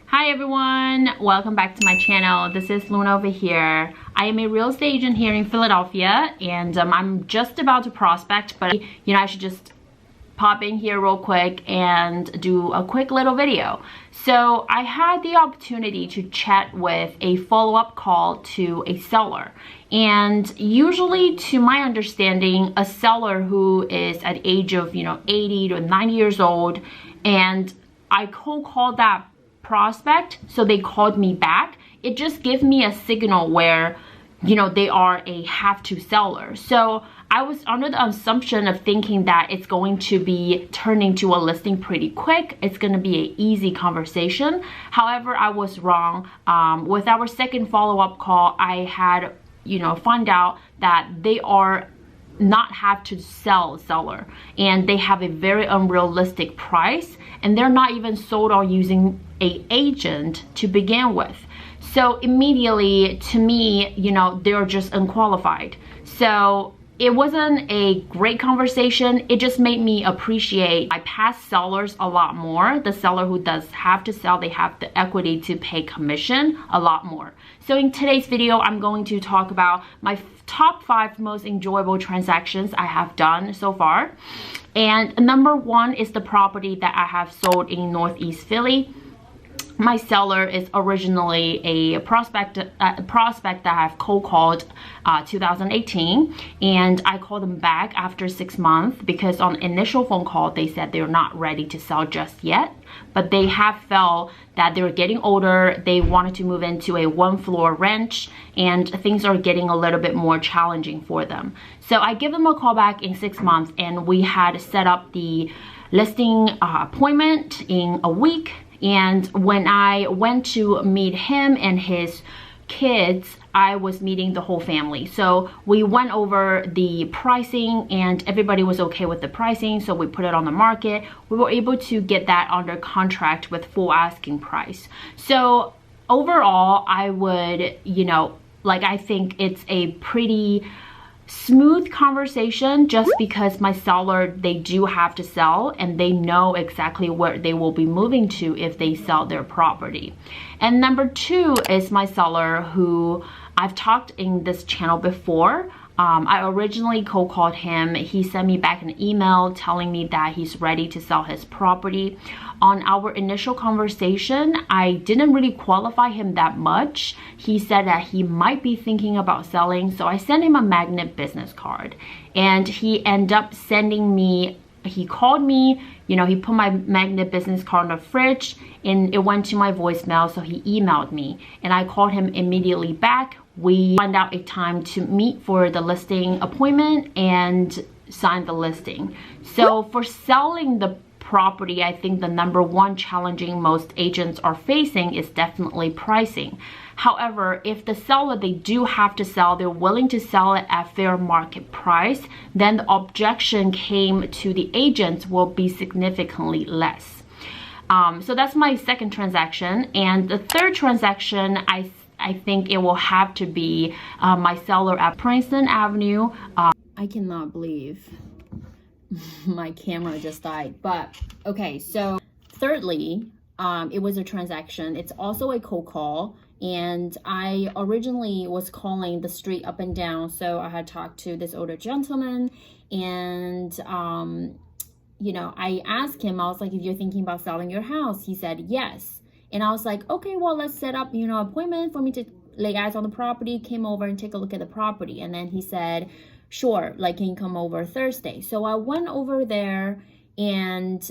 Hi everyone, welcome back to my channel. This is Luna over here. I am a real estate agent here in Philadelphia, and I'm just about to prospect, but I should just pop in here real quick and do a quick little video. So I had the opportunity to chat with a follow-up call to a seller, and usually, to my understanding, a seller who is at the age of 80 to 90 years old, and I cold called that prospect, so they called me back, it just gives me a signal where they are a have-to seller. So I was under the assumption of thinking that it's going to be turning to a listing pretty quick. It's going to be an easy conversation. However, I was wrong. With our second follow-up call, I had find out that they are not have to sell seller, and they have a very unrealistic price, and they're not even sold on using a agent to begin with. So immediately, to me, they're just unqualified. So it wasn't a great conversation. It just made me appreciate my past sellers a lot more. The seller who does have to sell, they have the equity to pay commission a lot more. So in today's video, I'm going to talk about my top 5 most enjoyable transactions I have done so far. And number 1 is the property that I have sold in Northeast Philly. My seller is originally a prospect that I have cold called 2018, and I called them back after 6 months because on initial phone call they said they're not ready to sell just yet, but they have felt that they're getting older, they wanted to move into a 1-floor ranch, and things are getting a little bit more challenging for them. So I give them a call back in 6 months, and we had set up the listing appointment in a week. And when I went to meet him and his kids, I was meeting the whole family. So we went over the pricing, and everybody was okay with the pricing, so we put it on the market. We were able to get that under contract with full asking price. So overall, I would, I think it's a pretty smooth conversation, just because my seller, they do have to sell, and they know exactly where they will be moving to if they sell their property. And number 2 is my seller who I've talked in this channel before. I originally cold called him. He sent me back an email telling me that he's ready to sell his property. On our initial conversation, I didn't really qualify him that much. He said that he might be thinking about selling, so I sent him a magnet business card, and he ended up sending me, he called me, he put my magnet business card on the fridge, and it went to my voicemail, so he emailed me, and I called him immediately back. We found out a time to meet for the listing appointment and sign the listing. So for selling the property, I think the number 1 challenging most agents are facing is definitely pricing. However, if the seller, they do have to sell, they're willing to sell it at fair market price, then the objection came to the agents will be significantly less. So that's my second transaction. And the third transaction, I think it will have to be my seller at Princeton Avenue. I cannot believe my camera just died, but okay. So thirdly, it was a transaction. It's also a cold call, and I originally was calling the street up and down. So I had talked to this older gentleman, and I asked him, I was like, if you're thinking about selling your house, he said yes. And I was like, okay, well, let's set up, appointment for me to lay eyes on the property, came over and take a look at the property. And then he said, sure, can you come over Thursday? So I went over there, and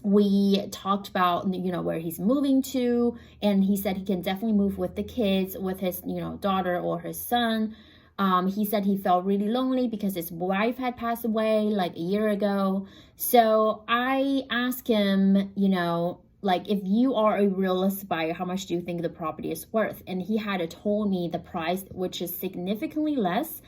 we talked about, where he's moving to. And he said he can definitely move with the kids, with his, daughter or his son. He said he felt really lonely because his wife had passed away like a year ago. So I asked him, if you are a realistic buyer, how much do you think the property is worth? And he had told me the price, which is significantly less,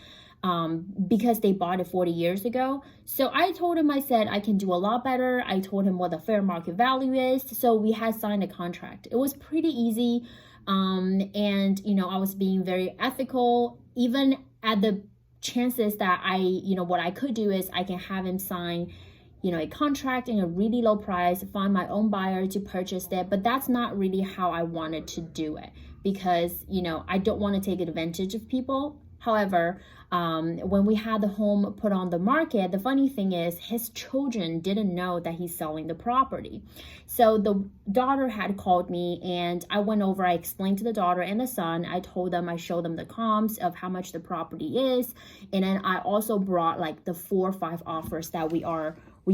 because they bought it 40 years ago. So I told him, I said, I can do a lot better. I told him what the fair market value is. So we had signed a contract. It was pretty easy. And, I was being very ethical, even at the chances that what I could do is I can have him sign a contract in a really low price, find my own buyer to purchase it. But that's not really how I wanted to do it, because I don't want to take advantage of people. However, when we had the home put on the market, the funny thing is his children didn't know that he's selling the property. So the daughter had called me, and I went over, I explained to the daughter and the son, I told them, I showed them the comps of how much the property is. And then I also brought like the 4 or 5 offers that we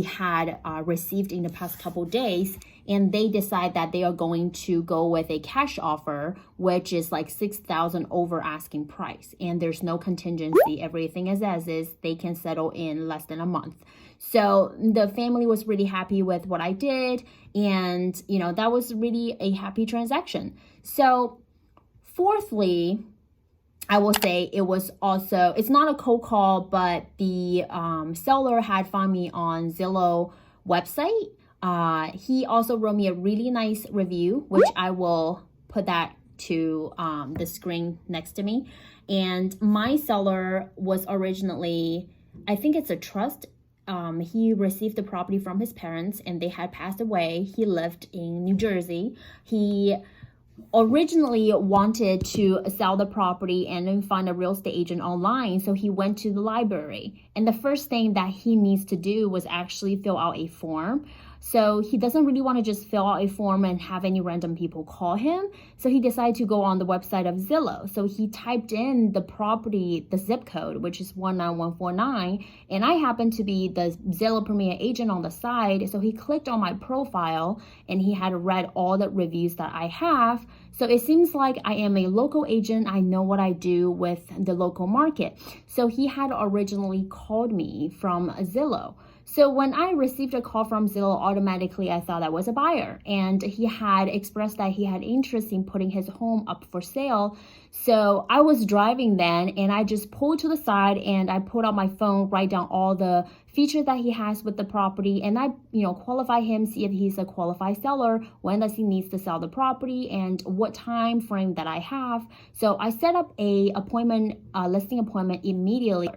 had received in the past couple days, and they decide that they are going to go with a cash offer, which is like $6,000 over asking price, and there's no contingency. Everything is as is. They can settle in less than a month. So the family was really happy with what I did, and that was really a happy transaction. So fourthly, I will say it was also, it's not a cold call, but the seller had found me on Zillow website. He also wrote me a really nice review, which I will put that to the screen next to me. And my seller was originally, I think it's a trust. He received the property from his parents, and they had passed away. He lived in New Jersey. He originally wanted to sell the property and then find a real estate agent online. So he went to the library, and the first thing that he needs to do was actually fill out a form. So he doesn't really want to just fill out a form and have any random people call him. So he decided to go on the website of Zillow. So he typed in the property, the zip code, which is 19149. And I happen to be the Zillow Premier agent on the side. So he clicked on my profile, and he had read all the reviews that I have. So it seems like I am a local agent. I know what I do with the local market. So he had originally called me from Zillow. So when I received a call from Zillow, automatically I thought I was a buyer, and he had expressed that he had interest in putting his home up for sale. So I was driving then, and I just pulled to the side, and I pulled out my phone, write down all the features that he has with the property, and I qualify him, see if he's a qualified seller, when does he needs to sell the property, and what time frame that I have. So I set up a listing appointment immediately.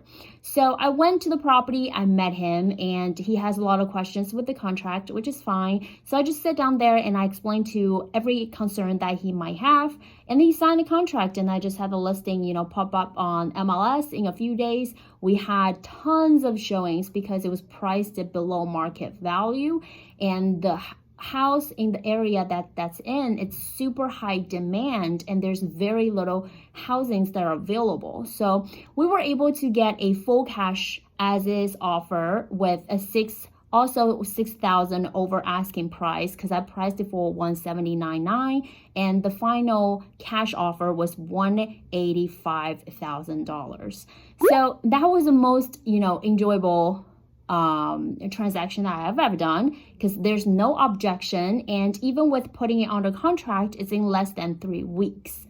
So I went to the property, I met him, and he has a lot of questions with the contract, which is fine. So I just sat down there and I explained to every concern that he might have, and he signed a contract, and I just had the listing, pop up on MLS in a few days. We had tons of showings because it was priced at below market value, and the house in the area that's in, it's super high demand, and there's very little housings that are available. So we were able to get a full cash as is offer with a $6,000 over asking price, because I priced it for $179,900, and the final cash offer was $185,000. So that was the most enjoyable transaction that I've ever done, because there's no objection, and even with putting it under contract, it's in less than 3 weeks.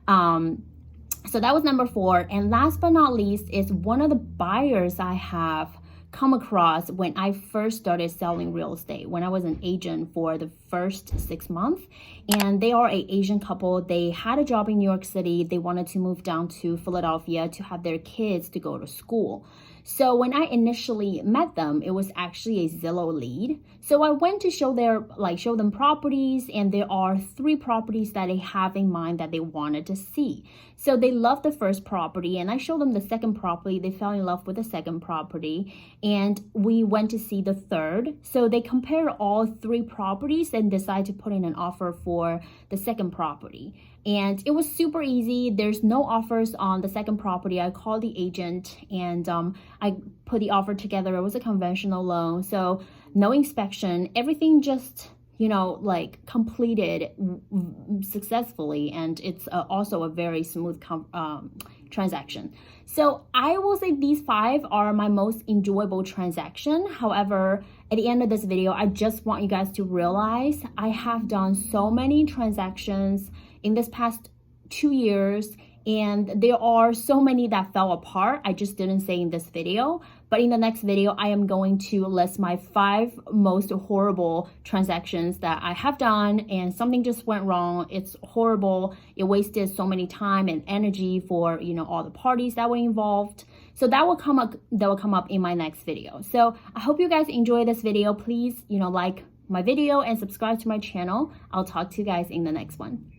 So that was number 4. And last but not least is one of the buyers I have come across when I first started selling real estate, when I was an agent for the first 6 months. And they are an Asian couple. They had a job in New York City. They wanted to move down to Philadelphia to have their kids to go to school. So when I initially met them, it was actually a Zillow lead. So I went to show them properties, and there are 3 properties that they have in mind that they wanted to see. So they loved the first property, and I showed them the second property. They fell in love with the second property, and we went to see the third. So they compared all 3 properties and decided to put in an offer for the second property. And it was super easy. There's no offers on the second property. I called the agent, and I put the offer together. It was a conventional loan, so no inspection. Everything just completed successfully, and it's also a very smooth transaction. So I will say these 5 are my most enjoyable transaction. However, at the end of this video, I just want you guys to realize I have done so many transactions in this past 2 years, and there are so many that fell apart. I just didn't say in this video, but in the next video, I am going to list my 5 most horrible transactions that I have done, and something just went wrong. It's horrible. It wasted so many time and energy for, all the parties that were involved. So that will come up in my next video. So I hope you guys enjoy this video. Please, like my video and subscribe to my channel. I'll talk to you guys in the next one.